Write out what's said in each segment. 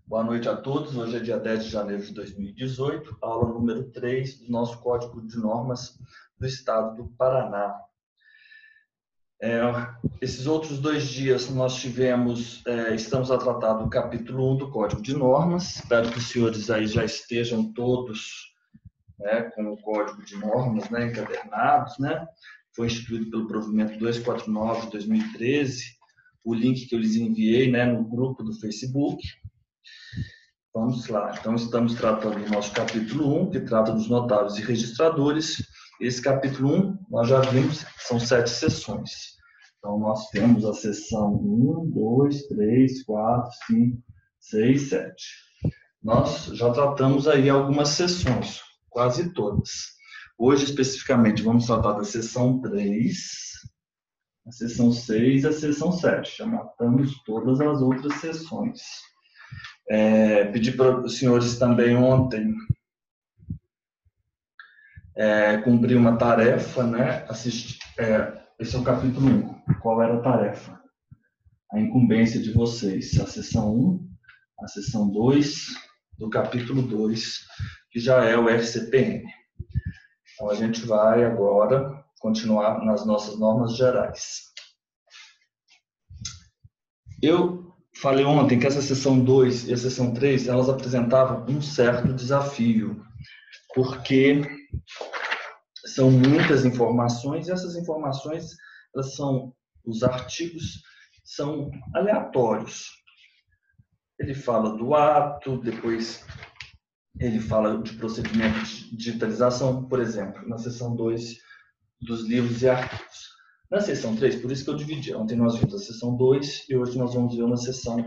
Boa noite a todos. Hoje é dia 10 de janeiro de 2018, aula número 3 do nosso Código de Normas do Estado do Paraná. Esses outros 2 dias nós estamos a tratar do capítulo 1 do Código de Normas. Espero que os senhores aí já estejam todos com o Código de Normas encadernados. Foi instituído pelo provimento 249 de 2013, o link que eu lhes enviei no grupo do Facebook. Vamos lá, então estamos tratando do nosso capítulo 1, que trata dos notáveis e registradores. Esse capítulo 1, nós já vimos, são 7 sessões. Então, nós temos a sessão 1, 2, 3, 4, 5, 6, 7. Nós já tratamos aí algumas sessões, quase todas. Hoje, especificamente, vamos tratar da sessão 3, a sessão 6 e a sessão 7. Já matamos todas as outras sessões. Pedi para os senhores também ontem cumprir uma tarefa, assistir. Esse é o capítulo 1. Qual era a tarefa? A incumbência de vocês. A sessão 1, a sessão 2, do capítulo 2, que já é o RCPN. Então, a gente vai agora continuar nas nossas normas gerais. Eu falei ontem que essa sessão 2 e a sessão 3, elas apresentavam um certo desafio, porque são muitas informações, e essas informações, os artigos são aleatórios. Ele fala do ato, depois ele fala de procedimento de digitalização, por exemplo, na sessão 2 dos livros e arquivos. Na sessão 3, por isso que eu dividi. Ontem nós vimos a sessão 2 e hoje nós vamos ver uma sessão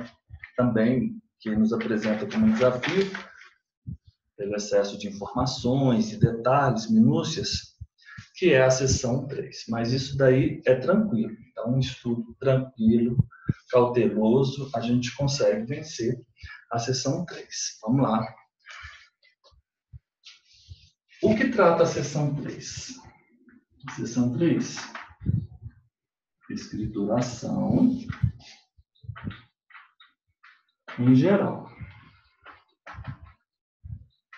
também que nos apresenta como um desafio, pelo excesso de informações e detalhes, minúcias, que é a sessão 3. Mas isso daí é tranquilo. Então, um estudo tranquilo, cauteloso, a gente consegue vencer a sessão 3. Vamos lá. O que trata a sessão 3? A sessão 3... escrituração em geral.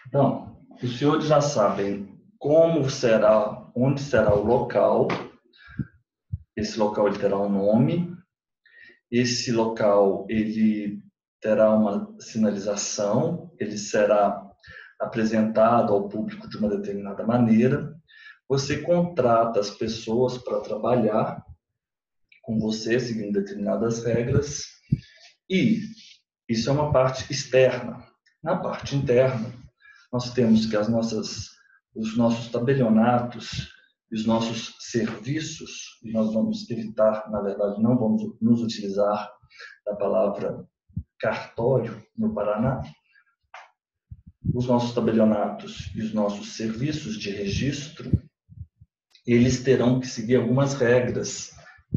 Então, os senhores já sabem onde será o local. Esse local ele terá um nome. Esse local ele terá uma sinalização. Ele será apresentado ao público de uma determinada maneira. Você contrata as pessoas para trabalhar com você, seguindo determinadas regras, e isso é uma parte externa. Na parte interna, nós temos que os nossos tabelionatos e os nossos serviços, e nós vamos evitar, na verdade, não vamos nos utilizar da palavra cartório no Paraná. Os nossos tabelionatos e os nossos serviços de registro, eles terão que seguir algumas regras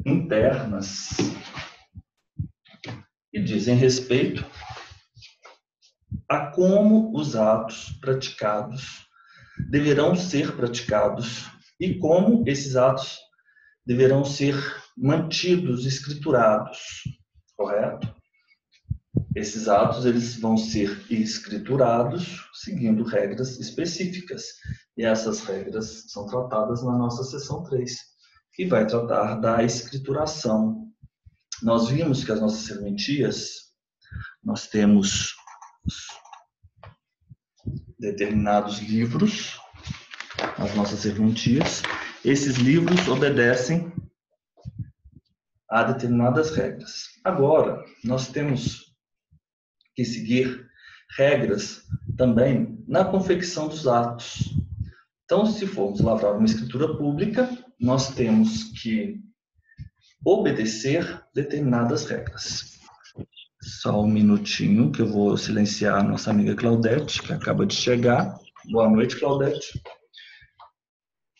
internas e dizem respeito a como os atos praticados deverão ser praticados e como esses atos deverão ser mantidos, escriturados, correto? Esses atos eles vão ser escriturados seguindo regras específicas, e essas regras são tratadas na nossa sessão 3, que vai tratar da escrituração. Nós vimos que as nossas serventias, nós temos determinados livros, as nossas serventias. Esses livros obedecem a determinadas regras. Agora, nós temos que seguir regras também na confecção dos atos. Então, se formos lavrar uma escritura pública, nós temos que obedecer determinadas regras. Só um minutinho que eu vou silenciar a nossa amiga Claudete, que acaba de chegar. Boa noite, Claudete.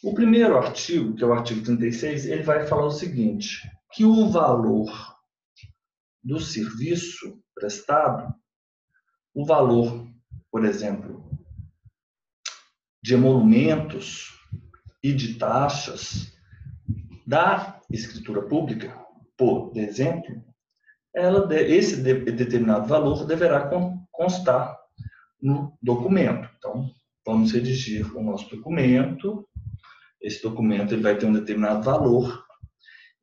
O primeiro artigo, que é o artigo 36, ele vai falar o seguinte, que o valor do serviço prestado, o valor, por exemplo, de emolumentos e de taxas da escritura pública, por exemplo, esse determinado valor deverá constar no documento. Então, vamos redigir o nosso documento. Esse documento ele vai ter um determinado valor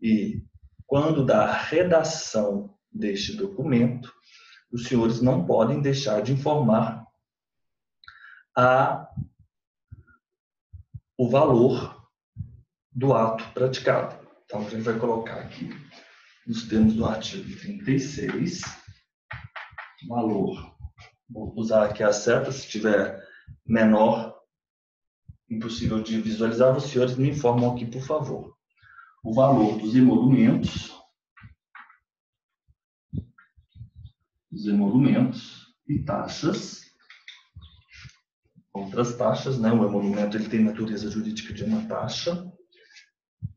e, quando da redação deste documento, os senhores não podem deixar de informar o valor do ato praticado. Então, a gente vai colocar aqui, nos termos do artigo 36, valor. Vou usar aqui a seta, se tiver menor, impossível de visualizar, os senhores me informam aqui, por favor. O valor dos emolumentos e taxas, outras taxas, né? O emolumento ele tem natureza jurídica de uma taxa,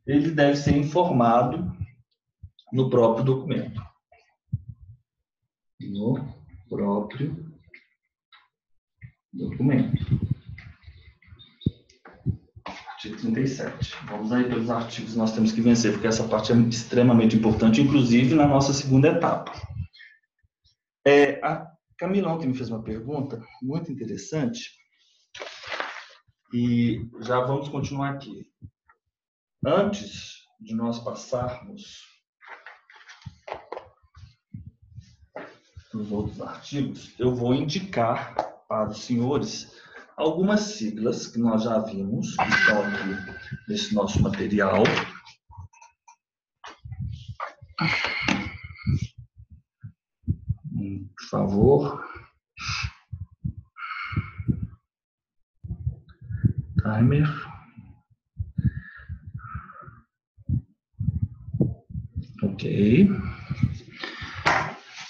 ele deve ser informado no próprio documento. No próprio documento. Artigo 37. Vamos aí pelos artigos que nós temos que vencer, porque essa parte é extremamente importante, inclusive na nossa segunda etapa. A Camila ontem me fez uma pergunta muito interessante e já vamos continuar aqui. Antes de nós passarmos nos outros artigos, eu vou indicar para os senhores algumas siglas que nós já vimos, que estão aqui nesse nosso material. Por favor. Timer. Ok.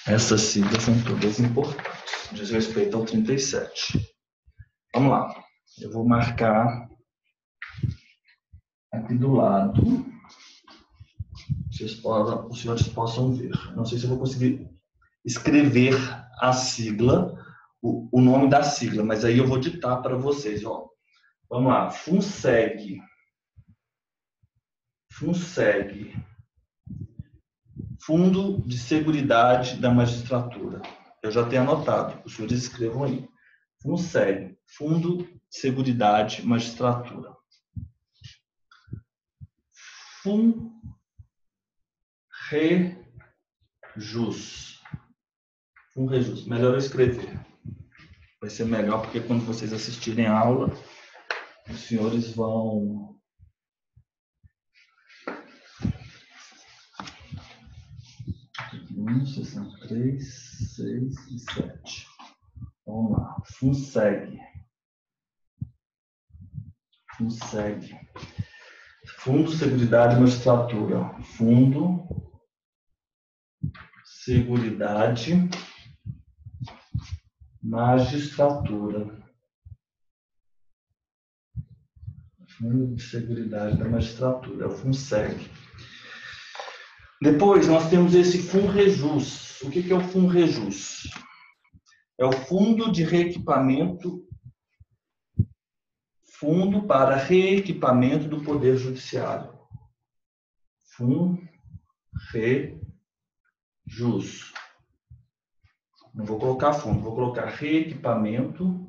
Essas siglas são todas importantes. Diz respeito ao 37. Vamos lá. Eu vou marcar aqui do lado. Os senhores possam ver. Não sei se eu vou conseguir escrever a sigla, o nome da sigla, mas aí eu vou ditar para vocês. Ó. Vamos lá. FUNSEG. FUNSEG. Fundo de Seguridade da Magistratura. Eu já tenho anotado. Os senhores escrevam aí. FUNSEG. Fundo de Seguridade Magistratura. FUNREJUS. FUNREJUS. Melhor eu escrever. Vai ser melhor porque quando vocês assistirem a aula, os senhores vão... Um, 63, 6 e 7. Vamos lá. FUNSEG. FUNSEG. Fundo Seguridade Magistratura. Fundo Seguridade Magistratura. Fundo de Seguridade da Magistratura. É o FUNSEG. Depois, nós temos esse FUNREJUS. O que é o FUNREJUS? É o Fundo de Reequipamento, Fundo para Reequipamento do Poder Judiciário. FUNREJUS. Não vou colocar fundo, vou colocar reequipamento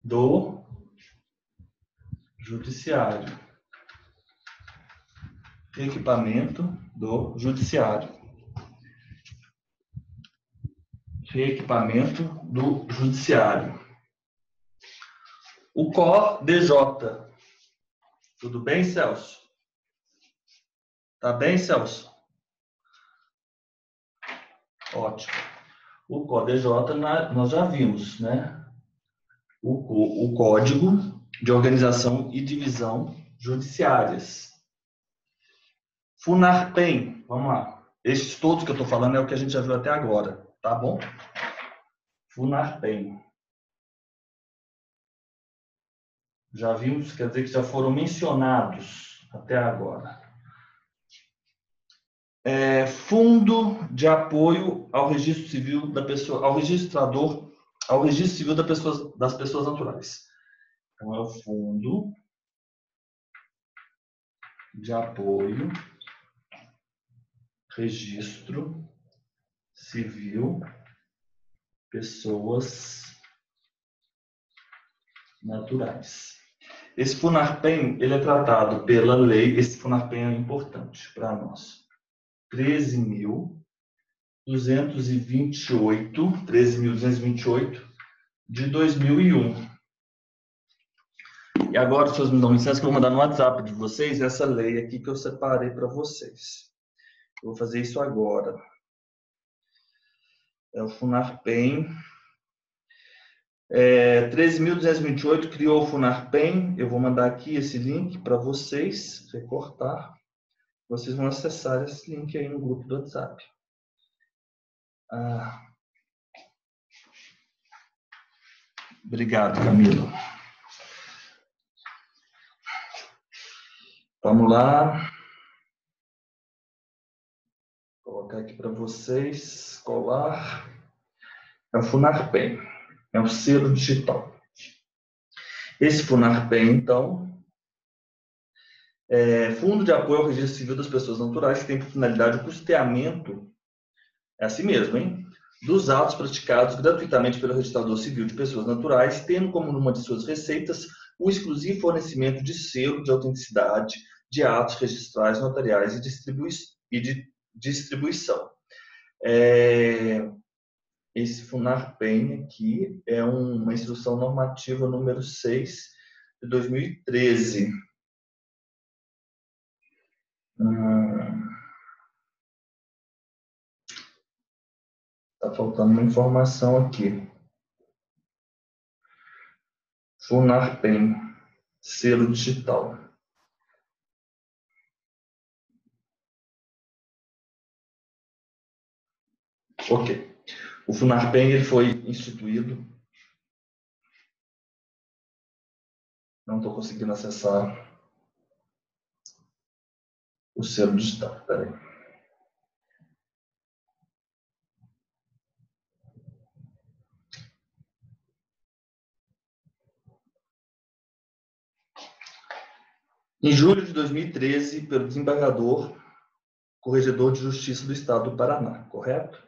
do Judiciário. Reequipamento do Judiciário. Reequipamento do Judiciário. O CODJ. Tudo bem, Celso? Tá bem, Celso? Ótimo. O CODJ nós já vimos, né? O Código de Organização e Divisão Judiciárias. FUNARPEM, vamos lá. Estes todos que eu estou falando é o que a gente já viu até agora, tá bom? FUNARPEM. Já vimos, quer dizer que já foram mencionados até agora. Fundo de apoio ao registro civil da pessoa, ao registrador, ao registro civil das pessoas naturais. Então, é o Fundo de Apoio, Registro civil, pessoas naturais. Esse FUNARPEM, ele é tratado pela lei, esse FUNARPEM é importante para nós. 13.228 de 2001. E agora, se vocês me dão licença, que eu vou mandar no WhatsApp de vocês essa lei aqui que eu separei para vocês. Eu vou fazer isso agora. É o FUNARPEM. 13.228 criou o FUNARPEM. Eu vou mandar aqui esse link para vocês, recortar. Vocês vão acessar esse link aí no grupo do WhatsApp. Obrigado, Camila. Vamos lá. Vou colocar aqui para vocês. Colar. É o FUNARPEM. É um selo digital. Esse FUNARPEM, então, é Fundo de Apoio ao Registro Civil das Pessoas Naturais, que tem por finalidade o custeamento, é assim mesmo, hein? Dos atos praticados gratuitamente pelo registrador civil de pessoas naturais, tendo como uma de suas receitas o exclusivo fornecimento de selo de autenticidade de atos registrais notariais e de distribuição. Esse FUNARPEM aqui é uma instrução normativa número 6 de 2013. Está faltando uma informação aqui. FUNARPEM, selo digital. Ok. O FUNARPEM ele foi instituído. Não estou conseguindo acessar o selo digital. Espera aí. Em julho de 2013, pelo desembargador, Corregedor de Justiça do Estado do Paraná, correto?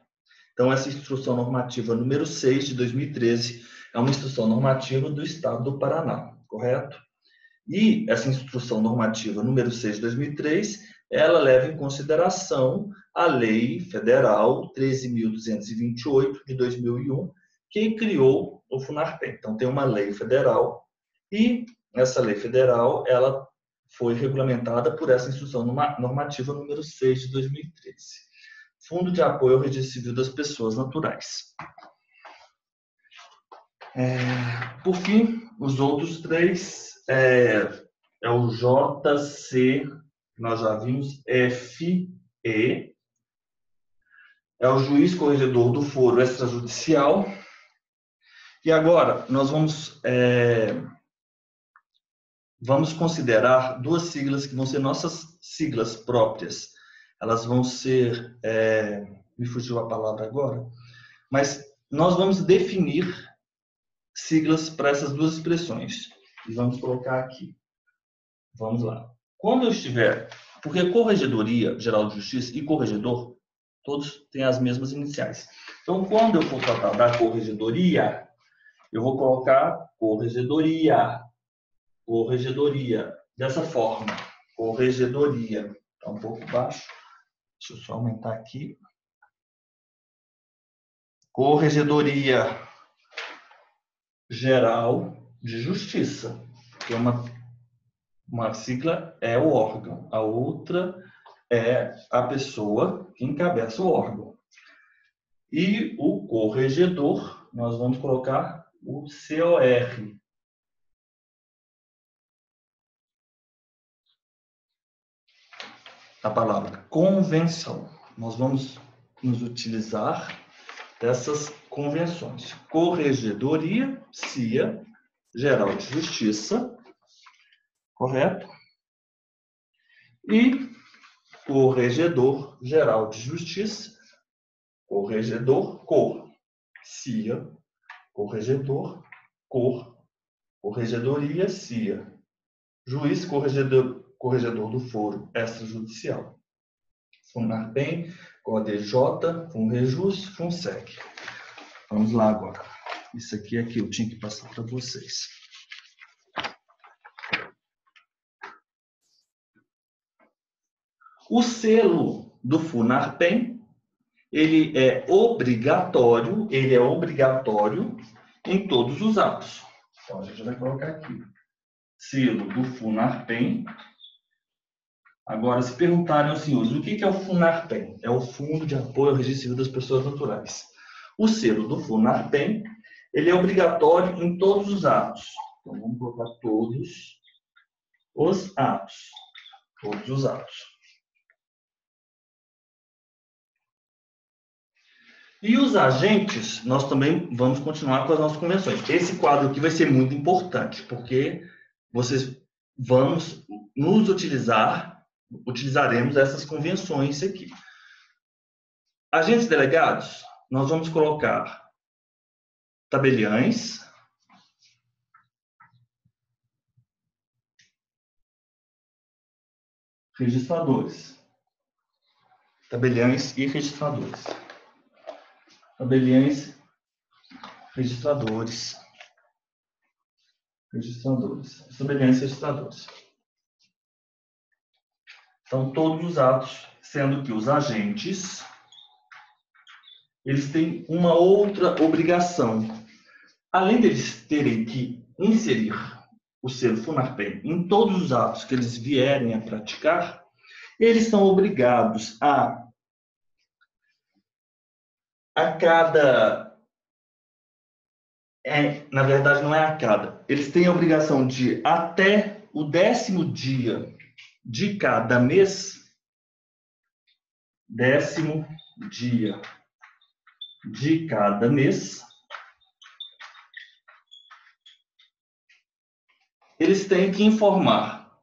Então, essa instrução normativa número 6 de 2013 é uma instrução normativa do Estado do Paraná, correto? E essa instrução normativa número 6 de 2003, ela leva em consideração a Lei Federal 13.228 de 2001, que criou o FUNARPEM. Então, tem uma lei federal e essa lei federal, ela foi regulamentada por essa instrução normativa número 6 de 2013. Fundo de Apoio ao Registro Civil das Pessoas Naturais. Por fim, os outros três é o JC, que nós já vimos, FE, é o Juiz Corregedor do Foro Extrajudicial. E agora, nós vamos considerar duas siglas que vão ser nossas siglas próprias. Elas vão ser, me fugiu a palavra agora, mas nós vamos definir siglas para essas duas expressões. E vamos colocar aqui. Vamos lá. Quando eu estiver, porque Corregedoria Geral de Justiça e Corregedor, todos têm as mesmas iniciais. Então, quando eu for tratar da Corregedoria, eu vou colocar Corregedoria, dessa forma, Corregedoria. Está um pouco baixo. Deixa eu só aumentar aqui. Corregedoria Geral de Justiça, que é uma sigla é o órgão, a outra é a pessoa que encabeça o órgão. E o corregedor, nós vamos colocar o COR. A palavra convenção. Nós vamos nos utilizar dessas convenções. Corregedoria, CIA, Geral de Justiça, correto? E Corregedor Geral de Justiça, Corregedor, Cor, CIA, Corregedor, Cor, Corregedoria, CIA, Juiz Corregedor do Foro Extrajudicial. FUNARPEM, CODEJ, FUNREJUS, FUNSEC. Vamos lá agora. Isso aqui é que eu tinha que passar para vocês. O selo do FUNARPEM, ele é obrigatório em todos os atos. Então, a gente vai colocar aqui. Selo do FUNARPEM. Agora, se perguntarem aos senhores, o que é o FUNARPEM? É o Fundo de Apoio ao Registro Civil das Pessoas Naturais. O selo do FUNARPEM, ele é obrigatório em todos os atos. Então, vamos colocar todos os atos. Todos os atos. E os agentes, nós também vamos continuar com as nossas convenções. Esse quadro aqui vai ser muito importante, porque utilizaremos essas convenções aqui. Agentes delegados, nós vamos colocar tabeliães, registradores. Tabeliães e registradores. Tabeliães, registradores. Tabeliães e registradores. Então, todos os atos, sendo que os agentes, eles têm uma outra obrigação. Além deles terem que inserir o selo FUNARPEM em todos os atos que eles vierem a praticar, eles são obrigados na verdade, não é a cada. Eles têm a obrigação de, até o 10º dia de cada mês, 10º dia de cada mês, eles têm que informar.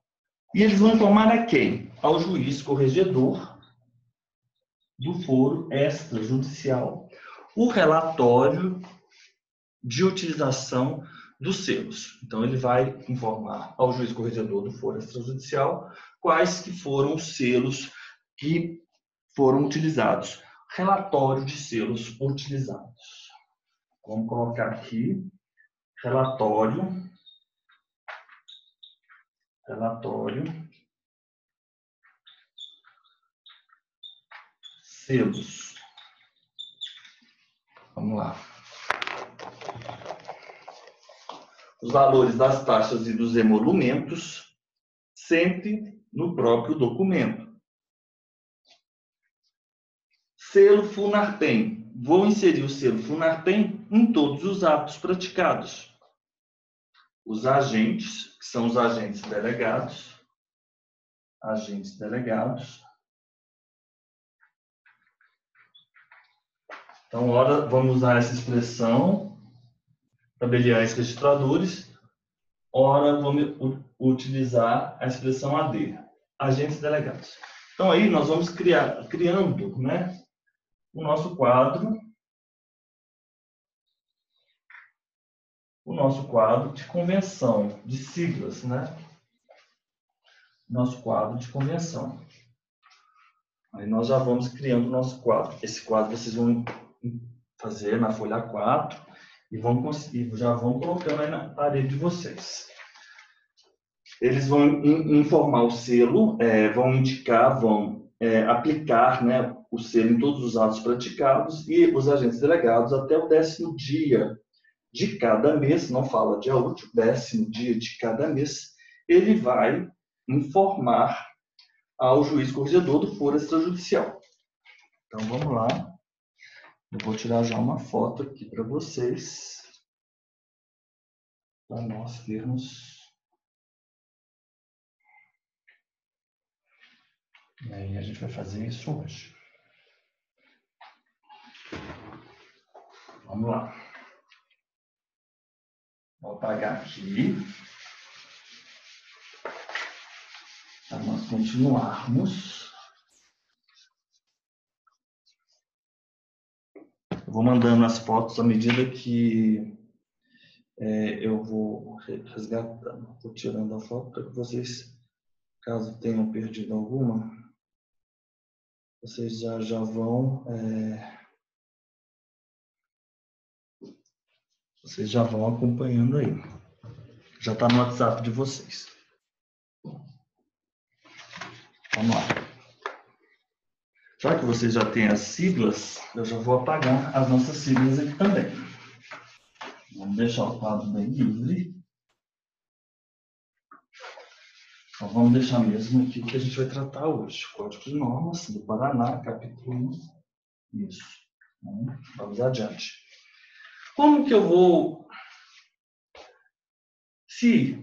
E eles vão informar a quem? Ao juiz corregedor do foro extrajudicial o relatório de utilização dos selos. Então, ele vai informar ao juiz corregedor do foro extrajudicial quais que foram os selos que foram utilizados. Relatório de selos utilizados. Vamos colocar aqui, relatório, selos. Vamos lá. Os valores das taxas e dos emolumentos, sempre no próprio documento. Selo FUNARPEM. Vou inserir o selo FUNARPEM em todos os atos praticados. Os agentes, que são os agentes delegados. Agentes delegados. Então, ora, vamos usar essa expressão, tabeliães registradores. Ora, vamos utilizar a expressão AD, agentes delegados. Então, aí nós vamos criando, né, o nosso quadro de convenção, de siglas, né? Nosso quadro de convenção. Aí nós já vamos criando o nosso quadro. Esse quadro vocês vão fazer na folha 4 e já vão colocando aí na parede de vocês. Eles vão informar o selo, vão indicar, vão aplicar, né, o selo em todos os atos praticados, e os agentes delegados até o 10º dia de cada mês, não fala dia útil, 10º dia de cada mês, ele vai informar ao juiz corregedor do foro extrajudicial. Então, vamos lá. Eu vou tirar já uma foto aqui para vocês, para nós vermos. E aí, a gente vai fazer isso hoje. Vamos lá. Vou apagar aqui. Para nós continuarmos. Eu vou mandando as fotos à medida que eu vou resgatando. Vou tirando a foto para que vocês, caso tenham perdido alguma, Vocês já vão... Vocês já vão acompanhando aí. Já está no WhatsApp de vocês. Vamos lá. Já que vocês já têm as siglas, eu já vou apagar as nossas siglas aqui também. Vamos deixar o quadro bem livre. Então, vamos deixar mesmo aqui o que a gente vai tratar hoje. Código de Normas do Paraná, capítulo 1. Isso. Então, vamos adiante. Como que eu vou... Se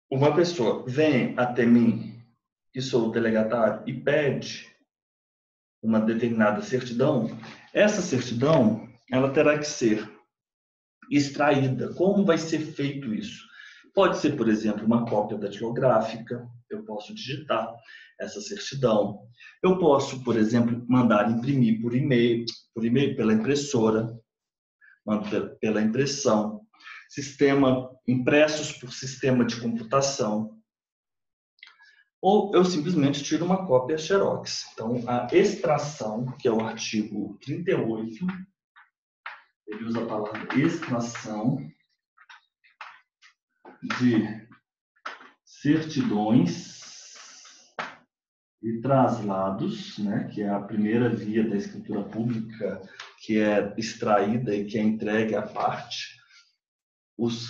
uma pessoa vem até mim, que sou o delegatário, e pede uma determinada certidão, essa certidão ela terá que ser extraída. Como vai ser feito isso? Pode ser, por exemplo, uma cópia datilográfica. Eu posso digitar essa certidão. Eu posso, por exemplo, mandar imprimir por e-mail pela impressora, mando pela impressão, impressos por sistema de computação. Ou eu simplesmente tiro uma cópia Xerox. Então, a extração, que é o artigo 38, ele usa a palavra extração de certidões e traslados, né, que é a primeira via da escritura pública que é extraída e que é entregue à parte,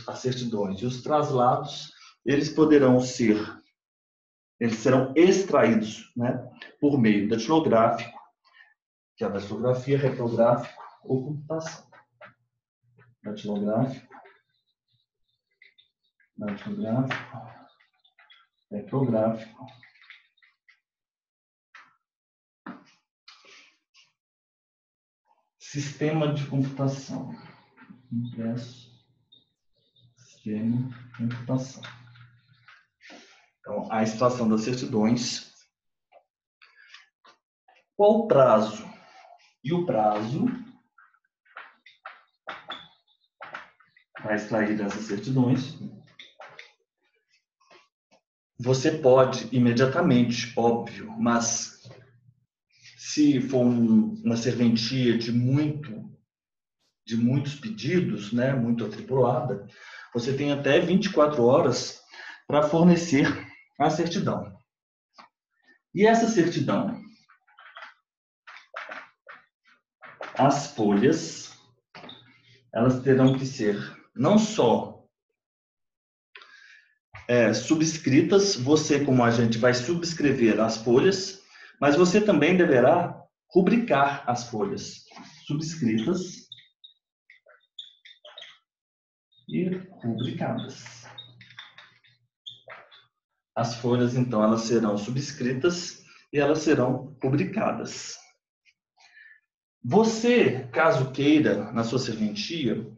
as certidões e os traslados, eles serão extraídos, né, por meio datilográfico, que é a datilografia, reprográfico ou computação. Datilográfico, reprográfico. Sistema de computação. Impresso. Sistema de computação. Então, a extração das certidões. Qual o prazo? E o prazo para extrair dessas certidões, você pode imediatamente, óbvio, mas se for uma serventia de muitos pedidos, né, muito atribulada, você tem até 24 horas para fornecer a certidão. E essa certidão, as folhas, elas terão que ser não só subscritas, você como agente vai subscrever as folhas, mas você também deverá rubricar as folhas subscritas e rubricadas. As folhas, então, elas serão subscritas e elas serão rubricadas. Você, caso queira, na sua serventia,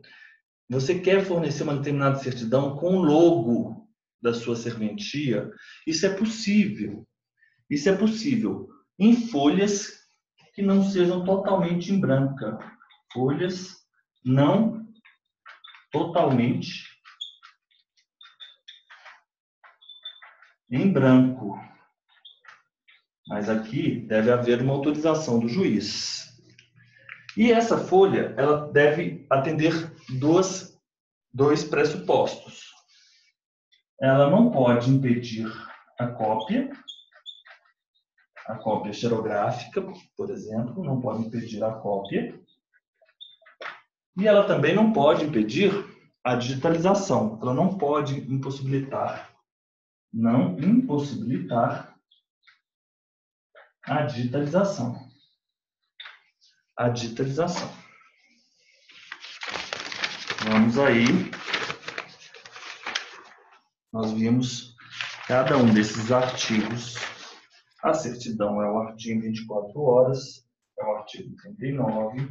você quer fornecer uma determinada certidão com o logo da sua serventia, isso é possível. Isso é possível em folhas que não sejam totalmente em branca. Folhas não totalmente em branco. Mas aqui deve haver uma autorização do juiz. E essa folha, ela deve atender dois pressupostos. Ela não pode impedir a cópia xerográfica, por exemplo, não pode impedir a cópia. E ela também não pode impedir a digitalização. Ela não pode impossibilitar a digitalização. Vamos aí. Nós vimos cada um desses artigos. A certidão é o artigo 24 horas, é o artigo 39.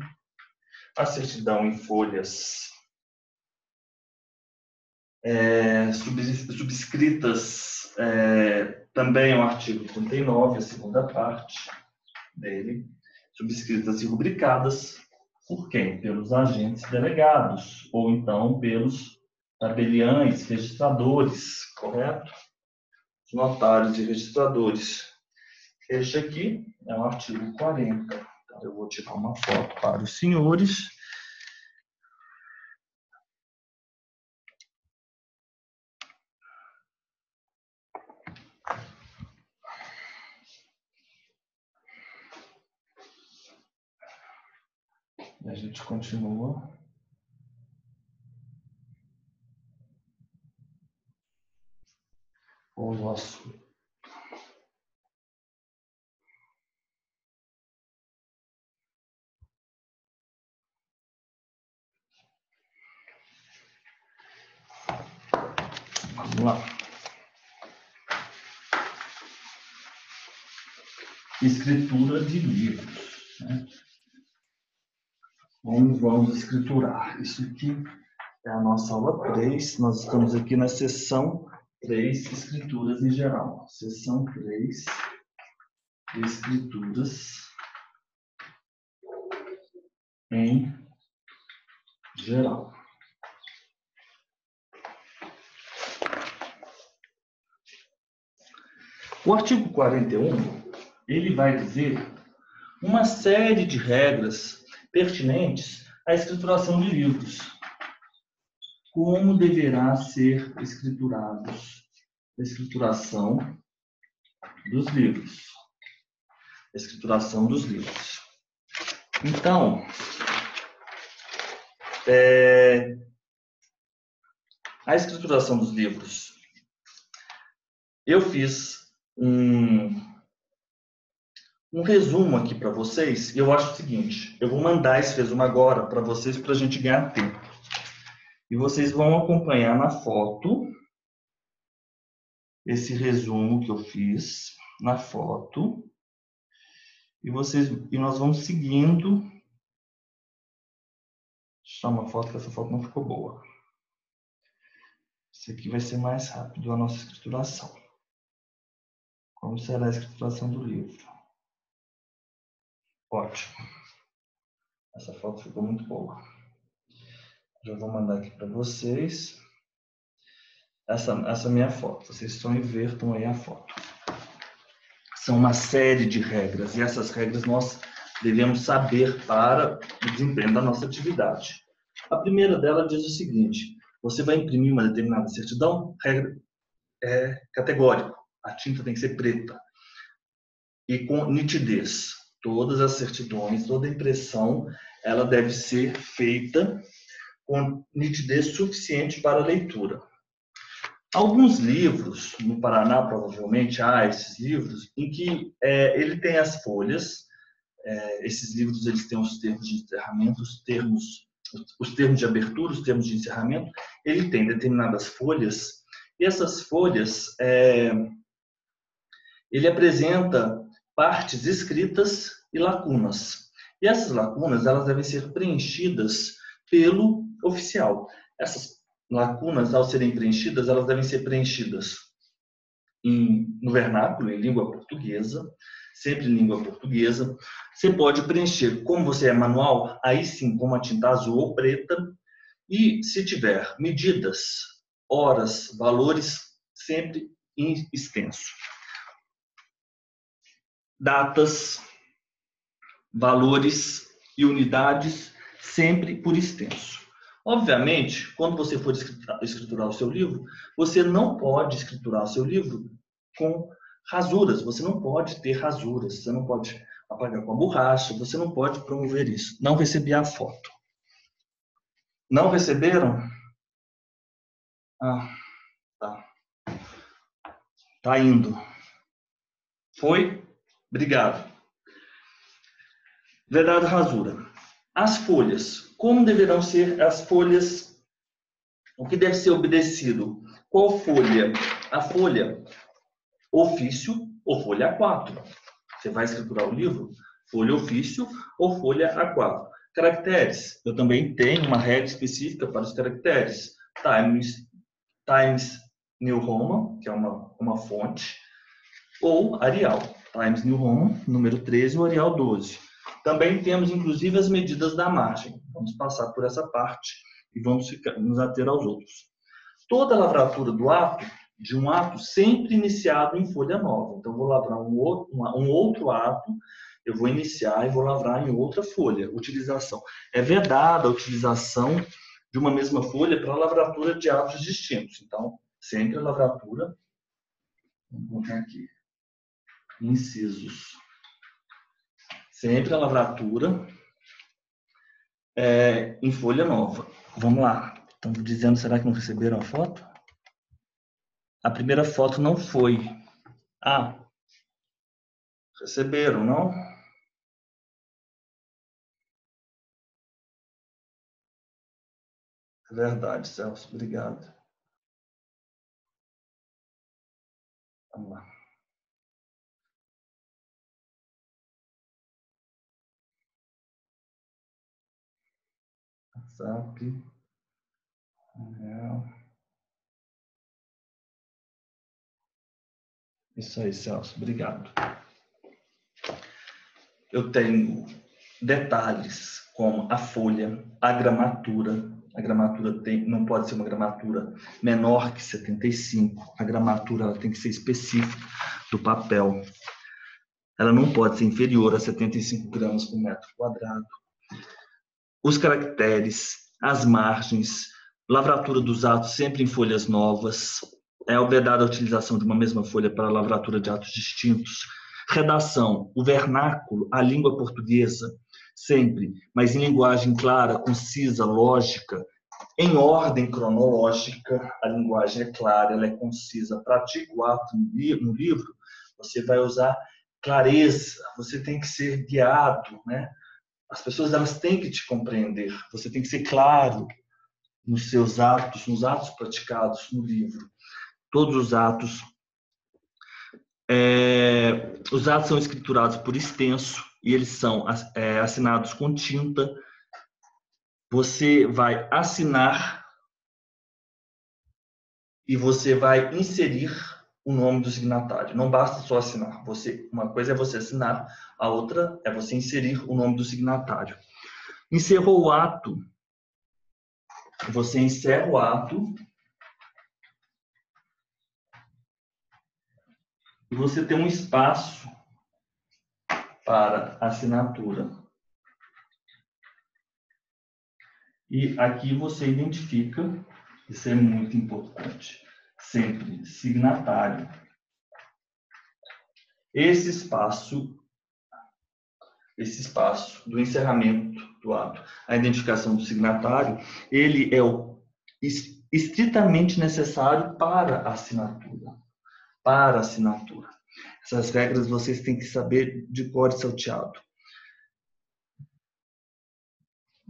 A certidão em folhas subscritas também é o artigo 39, a segunda parte dele. Subscritas e rubricadas por quem? Pelos agentes delegados, ou então pelos tabeliães, registradores, correto? Os notários e registradores. Este aqui é o artigo 40. Então, eu vou tirar uma foto para os senhores. E a gente continua. O nosso vamos lá. Escritura de livros, né? Vamos escriturar. Isso aqui é a nossa aula 3. Nós estamos aqui na seção 3, escrituras em geral. Seção 3, escrituras em geral. O artigo 41, ele vai dizer uma série de regras pertinentes à escrituração de livros. Como deverá ser escrituração dos livros. Escrituração dos livros. Então, a escrituração dos livros, eu fiz um resumo aqui para vocês, e eu acho o seguinte, eu vou mandar esse resumo agora para vocês para a gente ganhar tempo. E vocês vão acompanhar na foto esse resumo que eu fiz na foto. E nós vamos seguindo. Deixa eu tirar uma foto, que essa foto não ficou boa. Isso aqui vai ser mais rápido, a nossa escrituração. Como será a escrituração do livro? Ótimo. Essa foto ficou muito boa. Já vou mandar aqui para vocês. Essa é a minha foto. Vocês só invertam aí a foto. São uma série de regras. E essas regras nós devemos saber para o desempenho da nossa atividade. A primeira dela diz o seguinte. Você vai imprimir uma determinada certidão, regra é categórico. A tinta tem que ser preta. E com nitidez. Todas as certidões, toda impressão, ela deve ser feita com nitidez suficiente para a leitura. Alguns livros, no Paraná provavelmente há esses livros, em que ele tem as folhas, esses livros eles têm os termos de encerramento, os termos de abertura, os termos de encerramento, ele tem determinadas folhas, e essas folhas, ele apresenta partes escritas e lacunas. E essas lacunas, elas devem ser preenchidas pelo oficial. Essas lacunas, ao serem preenchidas, elas devem ser preenchidas no vernáculo, em língua portuguesa, sempre em língua portuguesa. Você pode preencher, como você é manual, aí sim, com uma tinta azul ou preta. E se tiver medidas, horas, valores, sempre em extenso. Datas, valores e unidades, sempre por extenso. Obviamente, quando você for escriturar o seu livro, você não pode escriturar o seu livro com rasuras, você não pode ter rasuras, você não pode apagar com a borracha, você não pode promover isso. Não recebi a foto. Não receberam? Ah, tá. Tá indo. Foi? Obrigado. Vedada rasura. As folhas. Como deverão ser as folhas? O que deve ser obedecido? Qual folha? A folha ofício ou folha A4. Você vai escriturar o livro? Folha ofício ou folha A4. Caracteres. Eu também tenho uma regra específica para os caracteres. Times New Roman, que é uma fonte, ou Arial. Times New Roman, número 13, ou Arial 12. Também temos, inclusive, as medidas da margem. Vamos passar por essa parte e vamos nos ater aos outros. Toda a lavratura do ato de um ato sempre iniciado em folha nova. Então, vou lavrar um outro ato, eu vou iniciar e vou lavrar em outra folha. Utilização. É vedada a utilização de uma mesma folha para a lavratura de atos distintos. Então, sempre a lavratura, vamos colocar aqui, incisos. Sempre a lavratura em folha nova. Vamos lá. Estão dizendo, será que não receberam a foto? A primeira foto não foi. Ah, receberam, não? É verdade, Celso. Obrigado. Vamos lá. WhatsApp. Isso aí, Celso. Obrigado. Eu tenho detalhes como a folha, a gramatura. A gramatura não pode ser uma gramatura menor que 75. A gramatura ela tem que ser específica do papel. Ela não pode ser inferior a 75 gramas por metro quadrado. Os caracteres, as margens, lavratura dos atos sempre em folhas novas. É vedada a utilização de uma mesma folha para a lavratura de atos distintos. Redação, o vernáculo, a língua portuguesa, sempre, mas em linguagem clara, concisa, lógica, em ordem cronológica. A linguagem é clara, ela é concisa. Pratica o ato no livro, você vai usar clareza, você tem que ser guiado, né? As pessoas elas têm que te compreender, você tem que ser claro nos seus atos, nos atos praticados no livro. Todos os atos são escriturados por extenso e eles são assinados com tinta. Você vai assinar e você vai inserir o nome do signatário. Não basta só assinar. Uma coisa é você assinar, a outra é você inserir o nome do signatário. Encerrou o ato, você encerra o ato e você tem um espaço para assinatura. E aqui você identifica, isso é muito importante, sempre signatário. Esse espaço do encerramento do ato, a identificação do signatário, ele é o estritamente necessário para a assinatura. Para a assinatura. Essas regras vocês têm que saber de cor e salteado.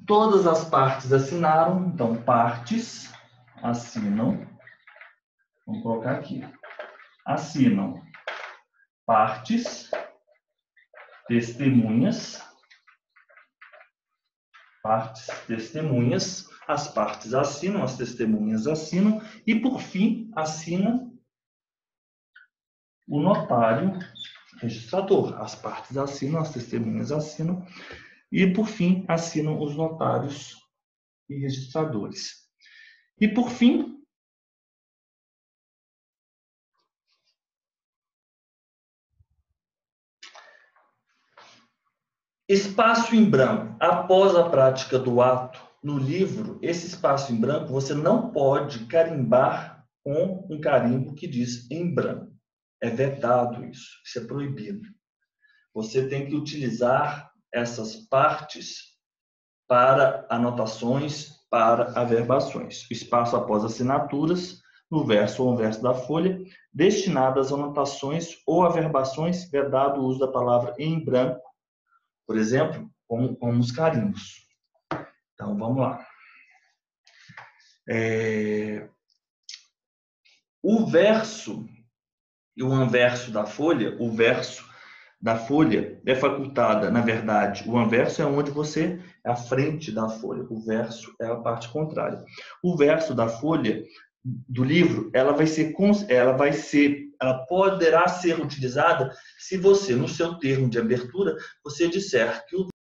Todas as partes assinaram, então partes assinam. Vamos colocar aqui. Assinam. Partes, testemunhas, as partes assinam, as testemunhas assinam e, por fim, assina o notário registrador. As partes assinam, as testemunhas assinam e, por fim, assinam os notários e registradores. E, por fim, espaço em branco. Após a prática do ato no livro, esse espaço em branco você não pode carimbar com um carimbo que diz em branco. É vedado isso é proibido. Você tem que utilizar essas partes para anotações, para averbações. O espaço após assinaturas, no verso ou anverso da folha, destinadas a anotações ou averbações, vedado o uso da palavra em branco, por exemplo, como os carimbos. Então, vamos lá. O verso e o anverso da folha, o verso da folha é facultada, na verdade, o anverso é onde você é a frente da folha, o verso é a parte contrária. O verso da folha do livro, ela poderá ser utilizada se você, no seu termo de abertura, você disser que o